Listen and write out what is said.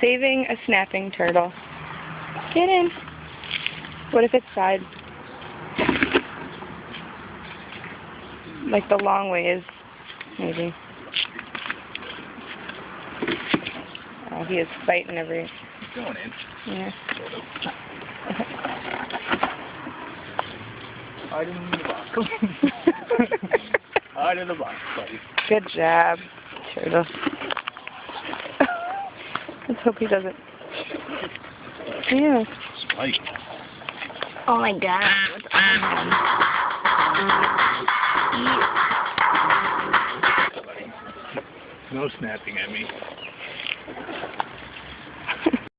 Saving a snapping turtle. Get in. What if it's side? Like the long way is, maybe. Oh, he is fighting every... He's going in. Yeah. Hide in the box. Hide in the box, buddy. Good job, turtle. Let's hope he doesn't. Yeah. Spike. Oh my god, what's on him? No snapping at me.